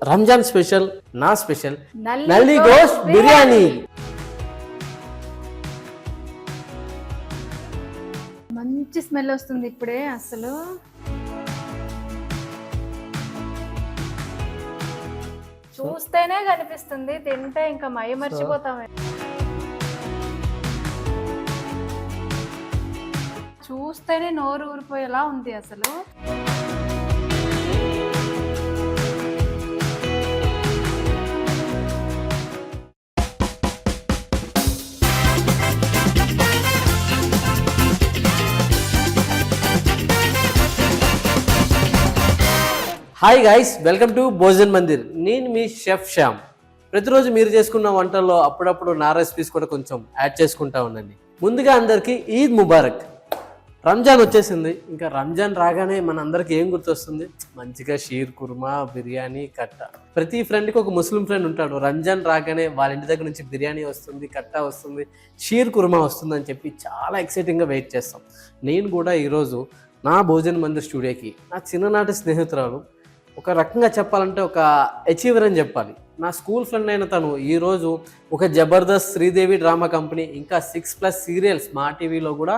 Ramzan special నా special నల్లి గోష్ బిర్యానీ. మంచి స్మెల్ వస్తుంది ఇప్పుడే. అసలు చూస్తేనే కనిపిస్తుంది, తింటే ఇంకా మై మర్చిపోతామే. చూస్తేనే నోరు ఊరిపోయేలా ఉంది అసలు. Hi guys, welcome to Bhojan Mandir. నేను మీ షెఫ్ శ్యామ్. ప్రతిరోజు మీరు చేసుకున్న వంటల్లో అప్పుడప్పుడు నా రెసిపీస్ కూడా కొంచెం యాడ్ చేసుకుంటా ఉండండి. ముందుగా అందరికీ ఈద్ ముబారక్. రంజాన్ వచ్చేసింది. ఇంకా రంజాన్ రాగానే మన అందరికి ఏం గుర్తొస్తుంది? మంచిగా షీర్ కుర్మా, బిర్యానీ, కట్ట. ప్రతి ఫ్రెండ్కి ఒక ముస్లిం ఫ్రెండ్ ఉంటాడు. రంజాన్ రాగానే వాళ్ళ ఇంటి దగ్గర నుంచి బిర్యానీ వస్తుంది, కట్ట వస్తుంది, షీర్ కుర్మా వస్తుంది అని చెప్పి చాలా ఎక్సైటింగ్గా వెయిట్ చేస్తాం. నేను కూడా ఈరోజు నా భోజన్ మందిర్ స్టూడియోకి నా చిన్ననాటి స్నేహితురాలు, ఒక రకంగా చెప్పాలంటే ఒక అచీవర్ అని చెప్పాలి, నా స్కూల్ ఫ్రెండ్ అయిన తను ఈరోజు ఒక జబర్దస్త్, శ్రీదేవి డ్రామా కంపెనీ, ఇంకా 6+ సీరియల్స్, మా టీవీలో కూడా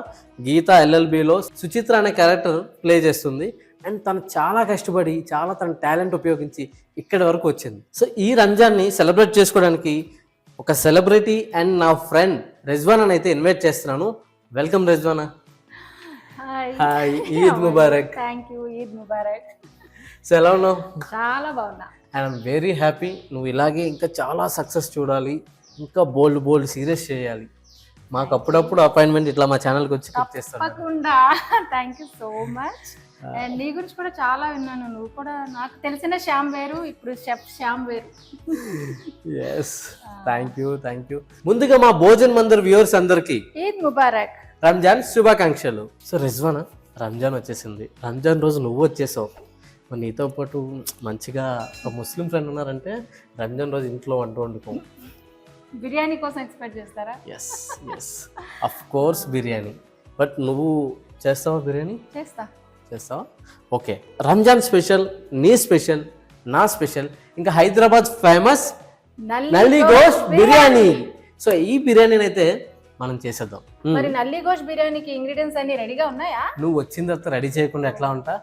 గీతా LLBలో సుచిత్ర అనే క్యారెక్టర్ ప్లే చేస్తుంది. అండ్ తను చాలా కష్టపడి చాలా తన టాలెంట్ ఉపయోగించి ఇక్కడి వరకు వచ్చింది. సో ఈ రంజాన్ని సెలబ్రేట్ చేసుకోవడానికి ఒక సెలబ్రిటీ అండ్ నా ఫ్రెండ్ రెజ్వానా అయితే ఇన్వైట్ చేస్తున్నాను. Welcome Rizwana. Hi, Eid Mubarak. Thank you, Eid Mubarak. So ఎలా ఉన్నావు? చాలా బాగున్నా. And I'm very happy. నువ్వు ఇలాగే ఇంకా చాలా సక్సెస్ చూడాలి, ఇంకా బోల్డ్ సీరియస్ చేయాలి. మాకు అప్పుడప్పుడు అపాయింట్మెంట్ ఇట్లా మా ఛానల్కి వచ్చి కుక్ చేస్తాను. తప్పకుండా. Thank you so much. And నీ గురించి కూడా చాలా విన్నాను. నువ్వు కూడా నాకు తెలిసిన శ్యామ్ వేరు, ఇప్పుడు షెఫ్ శ్యామ్ వేరు. Yes, thank you. ముందుగా మా భోజన్ మందిర్ వ్యూవర్స్ అందరికీ ఈద్ ముబారక్, రంజాన్ శుభాకాంక్షలు. సో రెజ్వానా, రంజాన్ వచ్చేసింది. రంజాన్ రోజు నువ్వు వచ్చేసావు. నీతో పాటు మంచిగా ఒక ముస్లిం ఫ్రెండ్ ఉన్నారంటే రంజాన్ రోజు ఇంట్లో వంట వండుకో. బిర్యానీ కోసం ఎక్స్పెక్ట్ చేస్తారా? Yes, of course biryani. But నువ్వు చేస్తావా బిర్యానీ? చేస్తావా? ఓకే. రంజాన్ స్పెషల్, నీ స్పెషల్, నా స్పెషల్, ఇంకా హైదరాబాద్ ఫేమస్ నల్లి గోష్ బిర్యానీ. సో ఈ బిర్యానీని అయితే మనం చేసేద్దాం. మరి నల్లి గోష్ బిర్యానీకి ఇంగ్రీడియంట్స్ అన్ని రెడీగా ఉన్నాయా? నువ్వు వచ్చిన తర్వాత రెడీ చేయకుండా ఎట్లా ఉంటా?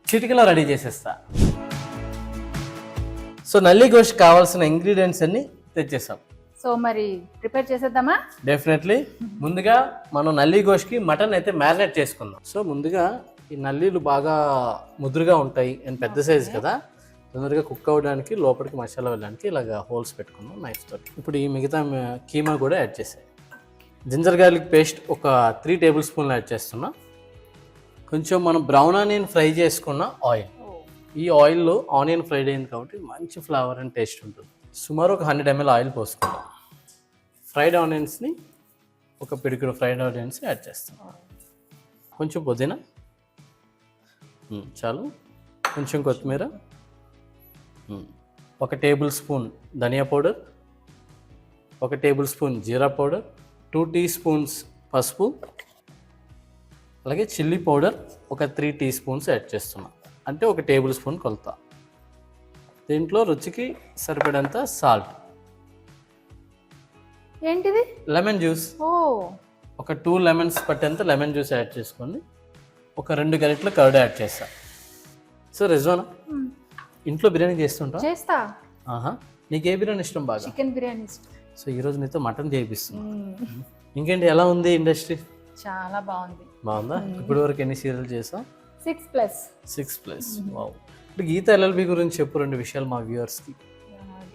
చిటికలో రెడీ చేసేస్తా. సో నల్లి గోష్ కావాల్సిన ఇంగ్రీడియంట్స్ అన్ని తెచ్చేసాం. సో మరి ప్రిపేర్ చేసేద్దామా? డెఫినెట్లీ. ముందుగా మనం నల్లి గోష్కి మటన్ అయితే మ్యారినేట్ చేసుకుందాం. సో ముందుగా ఈ నల్లీలు బాగా ముదురుగా ఉంటాయి అండ్ పెద్ద సైజు కదా, తొందరగా కుక్ అవ్వడానికి, లోపలికి మసాలా వెళ్ళడానికి ఇలాగ హోల్స్ పెట్టుకున్నాం నైఫ్ తోటి. ఇప్పుడు ఈ మిగతా కీమా కూడా యాడ్ చేసాయి. జింజర్ గార్లిక్ పేస్ట్ ఒక 3 టేబుల్ స్పూన్లు యాడ్ చేస్తున్నా. కొంచెం మనం బ్రౌన్ ఆనియన్ ఫ్రై చేసుకున్న ఆయిల్. ఈ ఆయిల్లో ఆనియన్ ఫ్రైడ్ అయింది కాబట్టి మంచి ఫ్లేవర్ అండ్ టేస్ట్ ఉంటుంది. సుమారు ఒక 100 ml ఆయిల్ పోసుకుంటాం. ఫ్రైడ్ ఆనియన్స్ని ఒక పిడికిడు ఫ్రైడ్ ఆనియన్స్ యాడ్ చేస్తాం. కొంచెం పుదీనా చాలు, కొంచెం కొత్తిమీర, 1 టేబుల్ స్పూన్ ధనియా పౌడర్, 1 టేబుల్ స్పూన్ జీరా పౌడర్, 2 టీ స్పూన్స్ పసుపు, అలాగే చిల్లీ పౌడర్ ఒక 3 టీ స్పూన్స్ యాడ్ చేస్తున్నాం. అంటే 1 టేబుల్ స్పూన్ కొలత. దీంట్లో రుచికి సరిపడేంత సాల్ట్. ఏంటిది? Lemon juice. ఒక 2 లెమన్స్ పట్టేంత లెమన్ జ్యూస్ యాడ్ చేసుకోండి. ఒక 2 గరిటెల కర్డ్ యాడ్ చేస్తా. సో రెజ్వానా, ఇంట్లో బిర్యానీ చేస్తా? ఆహా, నీకు ఏ బిర్యానీ ఇష్టం? బాగా చికెన్ బిర్యానీ ఇష్టం. సో ఈరోజు నీతో మటన్ చేయిస్తున్నా. ఇంకేంటి, ఎలా ఉంది ఇండస్ట్రీ? చాలా బాగుంది. బాగుందా? ఇప్పటి వరకు ఎన్ని సీరియల్ చేసావు? 6+. వావ్. ఇప్పుడు గీతా LLB గురించి చెప్పు 2 విషయాలు మా వ్యూవర్స్కి.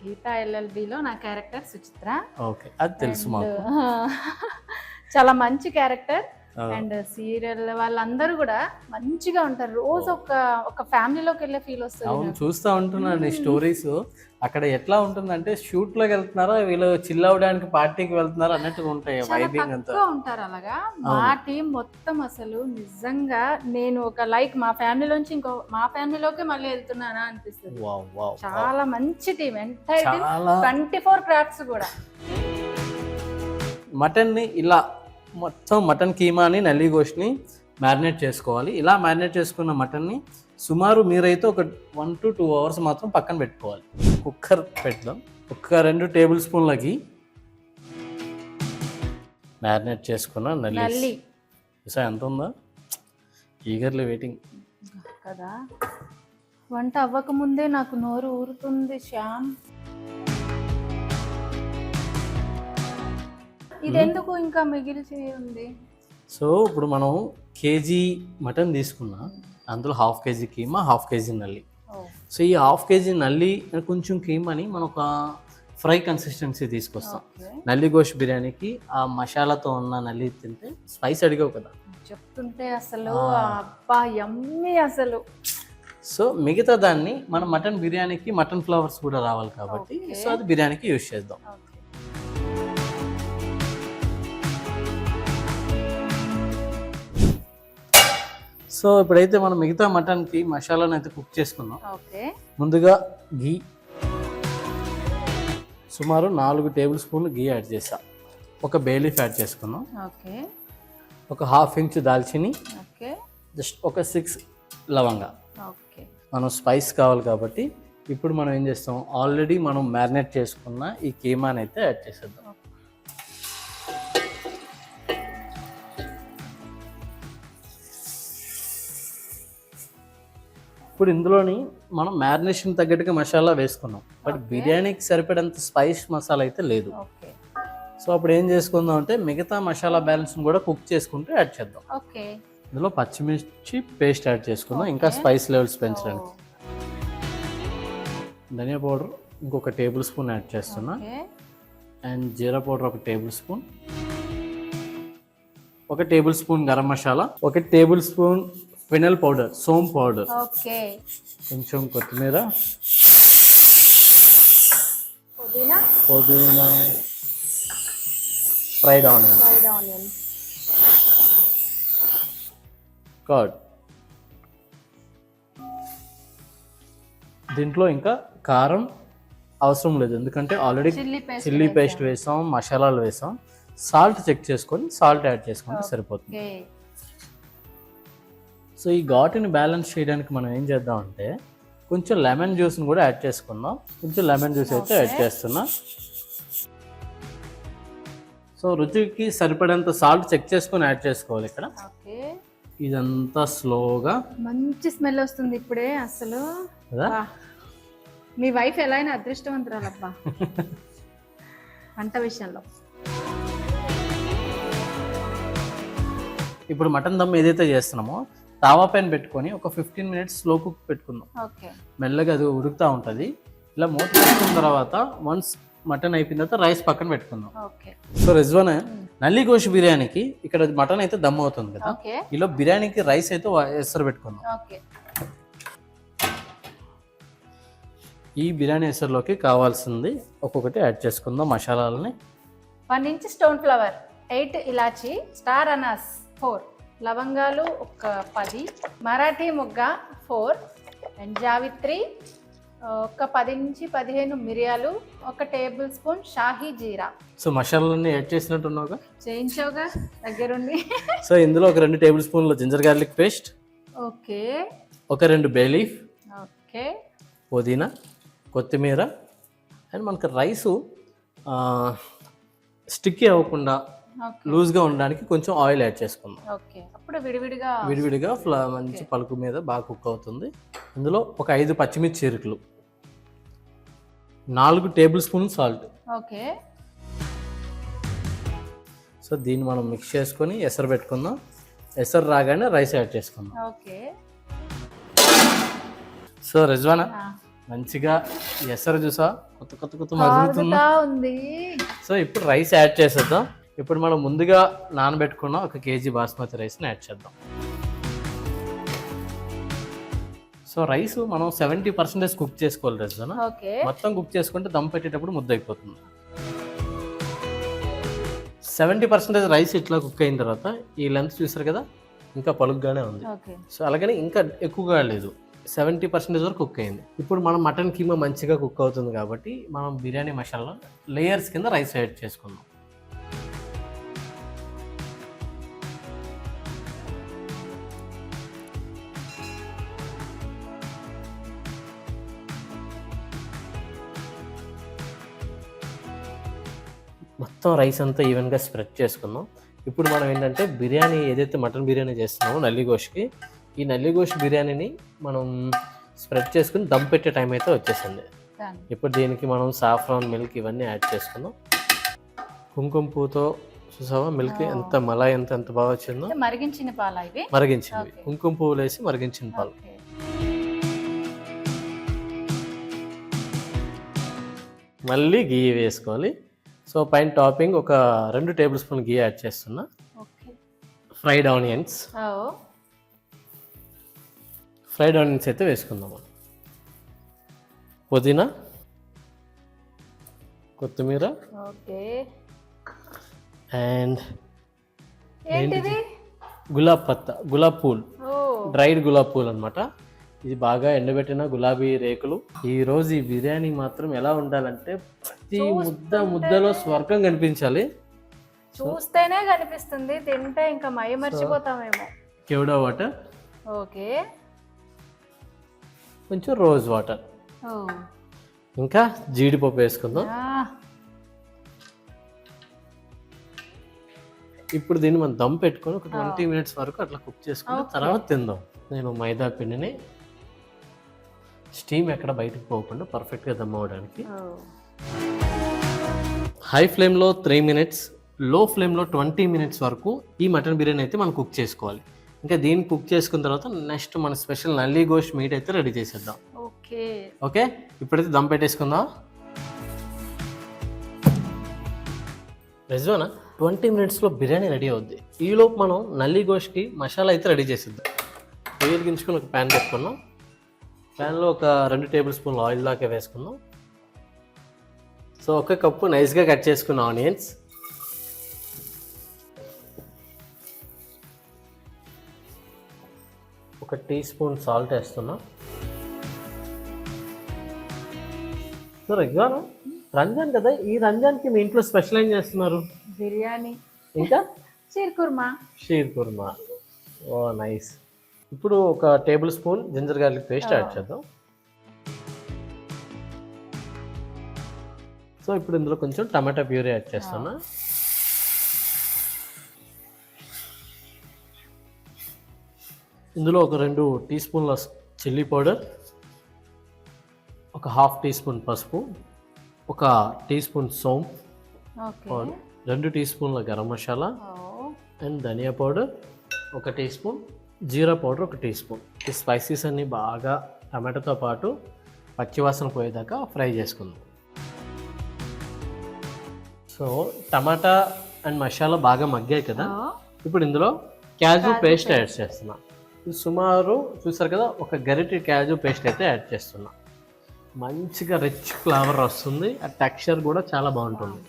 గీతా LLBలో నా క్యారెక్టర్ సుచిత్ర. ఓకే, అది తెలుసు మాకు. చాలా మంచి క్యారెక్టర్. అండ్ సీరియల్ వాళ్ళందరూ కూడా మంచిగా ఉంటారు. రోజు ఒక ఫ్యామిలీలోకి వెళ్ళే ఫీల్ వస్తుంది. అవును, చూస్తూ ఉంటున్నాను ఈ స్టోరీస్. అక్కడ ఎట్లా ఉంటుందంటే షూట్ లోకి వెళ్తున్నారా, వీళ్ళు చిల్ అవడానికి పార్టీకి వెళ్తున్నారా అన్నట్టుగా ఉంటాయి. వైబింగ్ అంతా ఉంటారు అలాగా. మా టీం మొత్తం అసలు నిజంగా నేను ఒక మా ఫ్యామిలీలోంచి ఇంకో మా ఫ్యామిలీలోకి మళ్ళీ వెళ్తున్నానా అనిపిస్తుంది. చాలా మంచి టీం. ఎంటైర్ టీం 24 క్రాఫ్ట్స్ కూడా. మటన్ ని ఇలా మొత్తం మటన్ కీమాని, నల్లి గోష్ని మ్యారినేట్ చేసుకోవాలి. ఇలా మ్యారినేట్ చేసుకున్న మటన్ని సుమారు మీరైతే ఒక 1 to 2 hours మాత్రం పక్కన పెట్టుకోవాలి. కుక్కర్ పెడదాం. ఒక 2 టేబుల్ స్పూన్లకి మ్యారినేట్ చేసుకున్న నల్లి ఎంత ఉందా, ఈగర్లీ వెయిటింగ్ కదా. వంట అవ్వక ముందే నాకు నోరు ఊరుతుంది శ్యామ్. ఇది ఎందుకు ఇంకా మిగిల్చి ఉంది? సో ఇప్పుడు మనం కేజీ మటన్ తీసుకున్నా, అందులో 1/2 kg కీమా, 1/2 kg నల్లి. సో ఈ 1/2 kg నల్లి కొంచెం కీమాని మనం ఒక ఫ్రై కన్సిస్టెన్సీ తీసుకొస్తాం. నల్లి గోష్ బిర్యానీకి ఆ మసాలాతో ఉన్న నల్లి తింటే స్పైస్ అడిగావు కదా, చెప్తుంటే అసలు అబ్బా యమ్మీ అసలు. సో మిగతా దాన్ని మనం మటన్ బిర్యానీకి మటన్ ఫ్లేవర్స్ కూడా రావాలి కాబట్టి సో అది బిర్యానీకి యూజ్ చేద్దాం. సో ఇప్పుడైతే మనం మిగతా మటన్కి మసాలాను అయితే కుక్ చేసుకుందాం. ముందుగా గీ సుమారు 4 టేబుల్ స్పూన్లు గీ యాడ్ చేసా. ఒక బే లీఫ్ యాడ్ చేసుకున్నాం. ఒక 1/2 ఇంచ్ దాల్చిని, జస్ట్ ఒక 6 లవంగా. మనం స్పైస్ కావాలి కాబట్టి ఇప్పుడు మనం ఏం చేస్తాం, ఆల్రెడీ మనం మ్యారినేట్ చేసుకున్న ఈ కీమాని అయితే యాడ్ చేసేద్దాం. ఇప్పుడు ఇందులోని మనం మ్యారినేషన్ తగ్గట్టుగా మసాలా వేసుకున్నాం, బట్ బిర్యానీకి సరిపడంత స్పైస్ మసాలా అయితే లేదు. సో అప్పుడు ఏం చేసుకుందాం అంటే మిగతా మసాలా బ్యాలెన్స్ కూడా కుక్ చేసుకుంటూ యాడ్ చేద్దాం. ఇందులో పచ్చిమిర్చి పేస్ట్ యాడ్ చేసుకుందాం ఇంకా స్పైస్ లెవెల్స్ పెంచడానికి. ధనియా పౌడర్ ఇంకొక టేబుల్ స్పూన్ యాడ్ చేస్తున్నా, అండ్ జీరా powder 1 table spoon, 1 table spoon garam masala, 1 table spoon fennel powder, సోమ్ పౌడర్, కొంచెం కొత్తిమీర, పుదీనా, ఫ్రైడ్ ఆనియన్, కర్డ్. దీంట్లో ఇంకా కారం అవసరం లేదు ఎందుకంటే ఆల్రెడీ చిల్లీ పేస్ట్ వేసాం, మసాలాలు వేసాం. సాల్ట్ చెక్ చేసుకొని సాల్ట్ యాడ్ చేసుకుంటే సరిపోతుంది. సో ఈ ఘాటుని బ్యాలెన్స్ చేయడానికి మనం ఏం చేద్దాం అంటే కొంచెం లెమన్ జ్యూస్ని కూడా యాడ్ చేసుకుందాం. కొంచెం లెమన్ జ్యూస్ అయితే యాడ్ చేస్తున్నా. సో రుచికి సరిపడేంత సాల్ట్ చెక్ చేసుకొని యాడ్ చేసుకోవాలి. ఇక్కడ ఇదంతా స్లోగా మంచి స్మెల్ వస్తుంది ఇప్పుడే అసలు. మీ వైఫ్ ఎలా అయినా అదృష్టవంతురాలబ్బా వంట విషయంలో. ఇప్పుడు మటన్ దమ్ ఏదైతే చేస్తున్నామో తావా పైన పెట్టుకొని ఒక 15 minutes స్లో కుక్ పెట్టుకుందాం. మెల్లగా అది ఉడుకుతూ ఉంటుంది. ఇలా మూత పెట్టుకున్న తర్వాత వన్స్ మటన్ అయిపోయిన తర్వాత రైస్ పక్కన పెట్టుకుందాం. సో రిజ్వానా, నల్లి గోష్ బిర్యానీకి ఇక్కడ మటన్ అయితే దమ్ అవుతుంది కదా, ఇలా బిర్యానీకి రైస్ అయితే ఎసరు పెట్టుకుందాం. ఈ బిర్యానీ ఎసరులోకి కావాల్సింది ఒక్కొక్కటి యాడ్ చేసుకుందాం మసాలాలని. 1 ఇంచ్ స్టోన్ ఫ్లవర్, 8 ఇలాచి, స్టార్ అనాస్ 4, లవంగాలు ఒక 10, మరాఠీ మొగ్గ 4, అండ్ జావిత్రి ఒక 10 నుంచి 15 మిరియాలు, 1 టేబుల్ స్పూన్ షాహీ జీరా. సో మసాలాలన్నీ యాడ్ చేసినట్టున్నావుగా, చేయించావుగా దగ్గరుండి. సో ఇందులో ఒక 2 టేబుల్ స్పూన్ల జింజర్ గార్లిక్ పేస్ట్, ఒక 2 బే లీఫ్, పుదీనా, కొత్తిమీర, అండ్ మనకు రైసు స్టిక్కీ అవ్వకుండా లూజ్గా ఉండడానికి కొంచెం ఆయిల్ యాడ్ చేసుకుందాం. అప్పుడు విడివిడిగా మంచి పలుకు మీద బాగా కుక్ అవుతుంది. ఇందులో ఒక 5 పచ్చిమిర్చి చీరికలు, 4 టేబుల్ స్పూన్ సాల్ట్. సో దీన్ని మనం మిక్స్ చేసుకొని ఎసరు పెట్టుకుందాం. ఎసరు రాగానే రైస్ యాడ్ చేసుకుందాం. సో రిజ్వానా, మంచిగా ఎసరు చూసా కొత్త మరుగుతుంది. సో ఇప్పుడు రైస్ యాడ్ చేసేద్దాం. ఇప్పుడు మనం ముందుగా నానబెట్టుకున్న 1 kg బాస్మతి రైస్ని యాడ్ చేద్దాం. సో రైస్ మనం 70% కుక్ చేసుకోవాలి రిజ్వానా. మొత్తం కుక్ చేసుకుంటే దమ్ పెట్టేటప్పుడు ముద్ద అయిపోతుంది. 70% రైస్ ఇట్లా కుక్ అయిన తర్వాత ఈ లెంత్ చూసారు కదా, ఇంకా పలుగ్గానే ఉంది. సో అలాగని ఇంకా ఎక్కువగా లేదు, 70% వరకు కుక్ అయింది. ఇప్పుడు మనం మటన్ కీమా మంచిగా కుక్ అవుతుంది కాబట్టి మనం బిర్యానీ మసాలా లేయర్స్ కింద రైస్ యాడ్ చేసుకుందాం. మొత్తం రైస్ అంతా ఈవెన్గా స్ప్రెడ్ చేసుకుందాం. ఇప్పుడు మనం ఏంటంటే బిర్యానీ ఏదైతే మటన్ బిర్యానీ చేస్తున్నామో నల్లిగోష్కి, ఈ నల్లిగోష్ బిర్యానీని మనం స్ప్రెడ్ చేసుకుని దమ్ పెట్టే టైం అయితే వచ్చేసింది. ఇప్పుడు దీనికి మనం సాఫ్రాన్ మిల్క్ ఇవన్నీ యాడ్ చేసుకుందాం. కుంకుమ పువ్వుతో చూసావా మిల్క్ ఎంత మలాయి ఎంత బాగా వచ్చిందో. మరిగించిన పాలు ఇవి, మరిగించింది కుంకుమ పువ్వులు వేసి మరిగించిన పాలు. మళ్ళీ గీ వేసుకోవాలి. సో పైన టాపింగ్ ఒక 2 టేబుల్ స్పూన్ గీ యాడ్ చేస్తున్నా. ఫ్రైడ్ ఆనియన్స్ అయితే వేసుకుందాం. పుదీనా, కొత్తిమీర అండ్ గులాబ్ పూలు, డ్రైడ్ గులాబ్ పూలు అనమాట. ఇది బాగా ఎండబెట్టిన గులాబీ రేకులు. ఈ రోజు ఈ బిర్యానీ మాత్రం ఎలా ఉండాలంటే ప్రతి ముద్దలో స్వర్గం కనిపించాలి. చూస్తేనే కనిపిస్తుంది, తింటే ఇంకా మై మర్చిపోతామేమో. కేవడా వాటర్, ఓకే, కొంచెం రోజ్ వాటర్, ఇంకా జీడిపప్పు వేసుకుందాం. ఇప్పుడు దీన్ని మనం దమ్ పెట్టుకొని ఒక 20 మినిట్స్ వరకు అట్లా కుక్ చేసుకుని తర్వాత తిందాం. నేను మైదా పిండిని స్టీమ్ ఎక్కడ బయటకు పోకుండా పర్ఫెక్ట్గా దమ్ అవ్వడానికి హై ఫ్లేమ్లో 3 మినిట్స్, లో ఫ్లేమ్లో 20 మినిట్స్ వరకు ఈ మటన్ బిర్యానీ అయితే మనం కుక్ చేసుకోవాలి. ఇంకా దీన్ని కుక్ చేసుకున్న తర్వాత నెక్స్ట్ మన స్పెషల్ నల్లి గోష్ మీట్ అయితే రెడీ చేసేద్దాం. ఓకే, ఇప్పుడైతే దమ్ పెట్టేసుకుందాం. రెజ్వానా 20 మినిట్స్లో బిర్యానీ రెడీ అవుద్ది. ఈలోపు మనం నల్లి గోష్కి మసాలా అయితే రెడీ చేసేద్దాం. వెలిగించుకుని ఒక ప్యాన్ పెట్టుకున్నాం. ప్యాన్లో ఒక 2 టేబుల్ స్పూన్లు ఆయిల్ దాకా వేసుకుందాం. సో ఒక కప్పు నైస్గా కట్ చేసుకున్న ఆనియన్స్, ఒక టీ స్పూన్ సాల్ట్ వేస్తున్నా. సో రెగ్యులర్ రంజాన్ కదా, ఈ రంజాన్కి మీ ఇంట్లో స్పెషల్ ఏం చేస్తున్నారు? బిర్యానీ, ఇంకా షీర్ కుర్మా. ఓ నైస్. ఇప్పుడు ఒక table spoon ginger garlic paste add చేద్దాం. సో ఇప్పుడు ఇందులో కొంచెం టమాటా ప్యూరీ యాడ్ చేస్తున్నా. ఇందులో ఒక 2 టీ స్పూన్ల చిల్లీ పౌడర్, ఒక ½ టీ స్పూన్ పసుపు, ఒక టీ స్పూన్ సోంపు పౌడర్, 2 టీ స్పూన్ల గరం మసాలా అండ్ ధనియా పౌడర్, ఒక టీ స్పూన్ జీరా పౌడర్, ఒక టీ స్పూన్. ఈ స్పైసీస్ అన్నీ బాగా టమాటాతో పాటు పచ్చివాసన పోయేదాకా ఫ్రై చేసుకుందాం. సో టమాటా అండ్ మసాలా బాగా మగ్గాయి కదా, ఇప్పుడు ఇందులో క్యాజు పేస్ట్ యాడ్ చేస్తున్నా. సుమారు చూసారు కదా, ఒక గరిటె క్యాజు పేస్ట్ అయితే యాడ్ చేస్తున్నా. మంచిగా రిచ్ ఫ్లేవర్ వస్తుంది, ఆ టెక్స్చర్ కూడా చాలా బాగుంటుంది.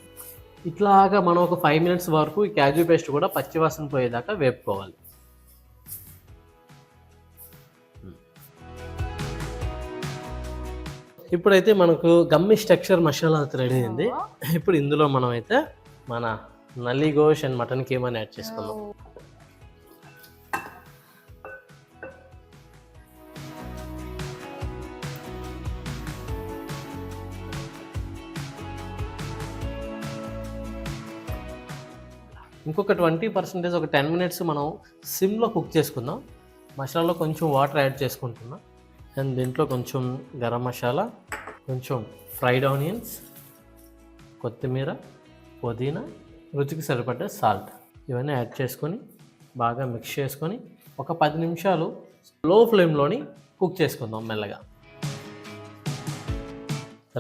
ఇట్లాగా మనం ఒక 5 మినిట్స్ వరకు ఈ క్యాజు పేస్ట్ కూడా పచ్చివాసన పోయేదాకా వేపుకోవాలి. ఇప్పుడైతే మనకు గమ్మిష్ టెక్స్చర్ మసాలా రెడీ అయింది. ఇప్పుడు ఇందులో మనం అయితే మన నల్లి గోష్ అండ్ మటన్ కీమాని యాడ్ చేసుకుందాం. ఇంకొక 20% ఒక 10 మినిట్స్ మనం సిమ్లో కుక్ చేసుకుందాం. మసాలాలో కొంచెం వాటర్ యాడ్ చేసుకుంటున్నాం. అండ్ దీంట్లో కొంచెం గరం మసాలా, కొంచెం ఫ్రైడ్ ఆనియన్స్, కొత్తిమీర, పుదీనా, రుచికి సరిపడ్డ సాల్ట్ ఇవన్నీ యాడ్ చేసుకొని బాగా మిక్స్ చేసుకొని ఒక 10 నిమిషాలు లో ఫ్లేమ్లోని కుక్ చేసుకుందాం మెల్లగా.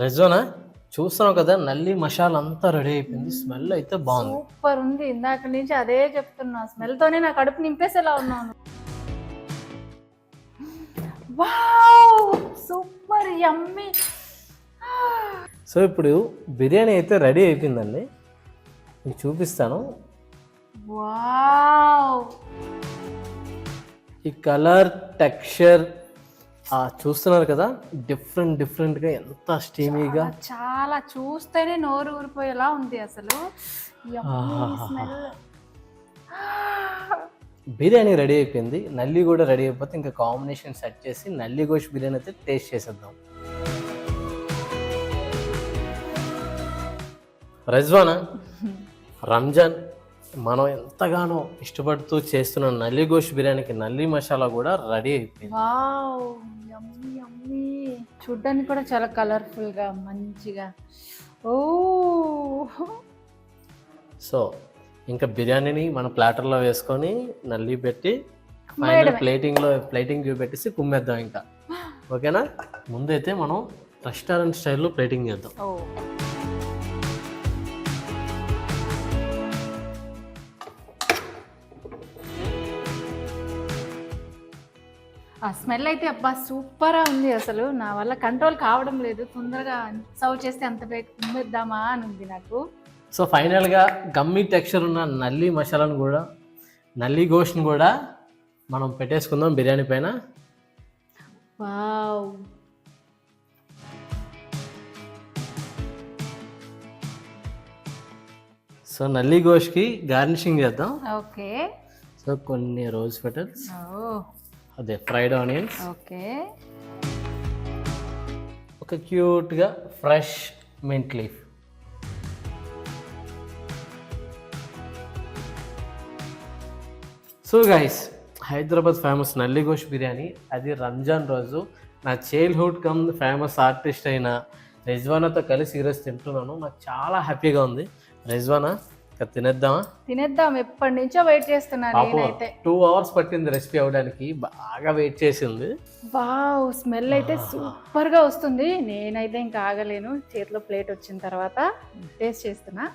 రెజ్వానా చూస్తున్నావు కదా, నల్లి మసాలా అంతా రెడీ అయిపోయింది. స్మెల్ అయితే బాగుంది, సూపర్ ఉంది. ఇందాక నుంచి అదే చెప్తున్నా, స్మెల్తోనే నా కడుపు నింపేసేలా ఉన్నాను. వావ్, సూపర్ యమ్మీ. సో ఇప్పుడు బిర్యానీ అయితే రెడీ అయిపోయిందండి, మీకు చూపిస్తాను. వావ్, ఈ కలర్ టెక్స్చర్ చూస్తున్నారు కదా, డిఫరెంట్గా ఎంత స్టీమీగా, చాలా చూస్తేనే నోరు ఊరిపోయేలా ఉంది అసలు. బిర్యానీ రెడీ అయిపోయింది, నల్లి కూడా రెడీ అయిపోతే ఇంకా కాంబినేషన్ సెట్ చేసి నల్లి గోష్ బిర్యానీ అయితే టేస్ట్ చేసేద్దాం. రెజ్వానా రంజాన్ మనం ఎంతగానో ఇష్టపడుతూ చేస్తున్న నల్లి గోష్ బిర్యానీకి నల్లి మసాలా కూడా రెడీ అయిపోయింది. వావ్, యమ్మీ యమ్మీ. చూడ్డానికి కూడా చాలా కలర్ఫుల్ గా మంచిగా. ఓ సో ఇంకా బిర్యానీని మన ప్లాటర్లో వేసుకొని నల్లి పెట్టి ఫైనల్ ప్లేటింగ్ చూపెట్టేసి కుమ్మేద్దాం ఇంకా. ఓకేనా? ముందైతే మనం రెస్టారెంట్ స్టైల్లో ప్లేటింగ్ చేద్దాం. ఓ ఆ స్మెల్ అయితే అబ్బా సూపర్గా ఉంది. అసలు నా వల్ల కంట్రోల్ కావడం లేదు. తొందరగా సర్వ్ చేస్తే అంత కుమ్మేద్దామా అని ఉంది నాకు. సో ఫైనల్గా గమ్మీ టెక్స్చర్ ఉన్న నల్లి మసాలాను కూడా నల్లి గోష్ని కూడా మనం పెట్టేసుకుందాం బిర్యానీ పైన. వావ్, సో నల్లి గోష్కి గార్నిషింగ్ చేద్దాం. ఓకే. సో కొన్ని రోజ్ పెటల్స్, ఓ అదే ఫ్రైడ్ ఆనియన్స్, ఓకే, ఒక క్యూట్గా fresh mint leaf. So guys, Hyderabad famous నల్లి గోష్ బిర్యానీ అది రంజాన్ రోజు నా చైల్డ్హుడ్ కమ్ ఫేమస్ ఆర్టిస్ట్ అయిన రిజ్వానాతో కలిసి ఈరోజు తింటున్నాను. నాకు చాలా హ్యాపీగా ఉంది. రిజ్వానా, ఇంకా తినేద్దామా? తినేద్దాం. ఎప్పటి నుంచో వెయిట్ చేస్తున్నాను నేనైతే. 2 hours పట్టింది రెసిపీ అవడానికి, బాగా వెయిట్ చేసింది. వావ్, స్మెల్ అయితే సూపర్ గా వస్తుంది. నేనైతే ఇంకా ఆగలేను. చేతిలో ప్లేట్ వచ్చిన తర్వాత టేస్ట్ చేస్తున్నా.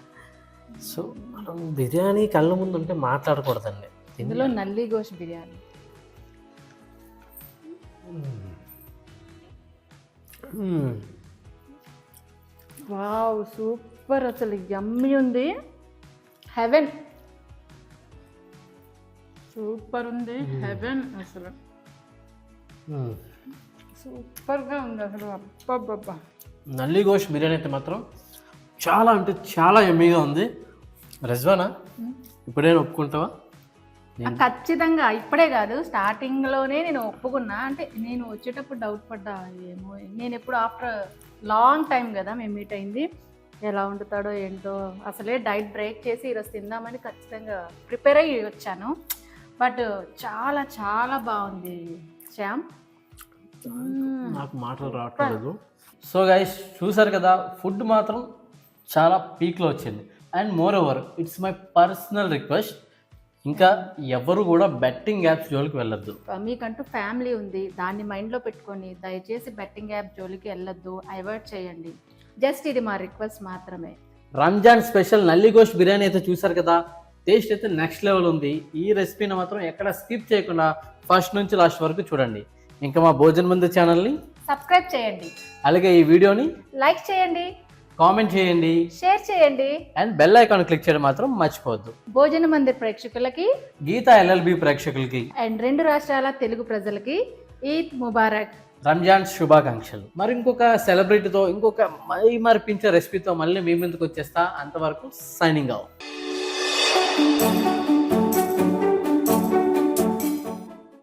సో మనం బిర్యానీ కళ్ళ ముందు ఉంటే మాట్లాడకూడదండి. ఇందులో నల్లి గోష్ బిర్యానీ. Wow, super. అసలు యమ్మీ ఉంది. హెవెన్. సూపర్ ఉంది. హెవెన్. అసలు సూపర్గా ఉంది అసలు. అబ్బబ్బబ్బా, నల్లి గోష్ బిర్యానీ అయితే మాత్రం చాలా అంటే చాలా యమ్మీగా ఉంది. రిజ్వానా, ఇప్పుడైనా ఒప్పుకుంటావా? ఖచ్చితంగా. ఇప్పుడే కాదు, స్టార్టింగ్లోనే నేను ఒప్పుకున్నా. అంటే నేను వచ్చేటప్పుడు డౌట్ పడ్డా, ఏమో నేను ఎప్పుడు ఆఫ్టర్ లాంగ్ టైం కదా మేము మీట్ అయింది, ఎలా వండుతాడో ఏంటో. అసలే డైట్ బ్రేక్ చేసి ఈరోజు తిందామని ఖచ్చితంగా ప్రిపేర్ అయ్యి వచ్చాను. బట్ చాలా చాలా బాగుంది శ్యామ్. నాకు మాటలు రావట్లేదు. సో గైస్, చూసారు కదా, ఫుడ్ మాత్రం చాలా పీక్లో వచ్చింది. And more over, it's my personal request, ఇంకా ఎవరు కూడా బెట్టింగ్ యాప్స్ జోలికి వెళ్ళొద్దు. మీకంటూ ఫ్యామిలీ ఉంది, దాన్ని మైండ్లో పెట్టుకొని దయచేసి బెట్టింగ్ యాప్ జోలికి వెళ్ళొద్దు, అవాయిడ్ చేయండి. జస్ట్ ఇది మా రిక్వెస్ట్ మాత్రమే. రంజాన్ స్పెషల్ నల్లి గోష్ బిర్యానీ అయితే చూసారు కదా, టేస్ట్ అయితే నెక్స్ట్ లెవెల్ ఉంది. ఈ రెసిపీని మాత్రం ఎక్కడ స్కిప్ చేయకుండా ఫస్ట్ నుంచి లాస్ట్ వరకు చూడండి. ఇంకా మా భోజన్ మందిర్ ఛానల్ని సబ్స్క్రైబ్ చేయండి, అలాగే ఈ వీడియోని లైక్ చేయండి, కామెంట్ చేయండి, షేర్ చేయండి, అండ్ బెల్ ఐకాన్ క్లిక్ చేయడం మాత్రం మర్చిపోవద్దు. భోజన మందిర్ ప్రేక్షకులకి, గీతా LLB ప్రేక్షకులకి, అండ్ 2 రాష్ట్రాల తెలుగు ప్రజలకి ఈద్ ముబారక్, రంజాన్ శుభాకాంక్షలు. మరి ఇంకొక సెలబ్రిటీతో, ఇంకొక మరిపించే రెసిపీతో మళ్ళీ మీ ముందుకు వచ్చేస్తా. అంతవరకు సైనింగ్ అవుట్.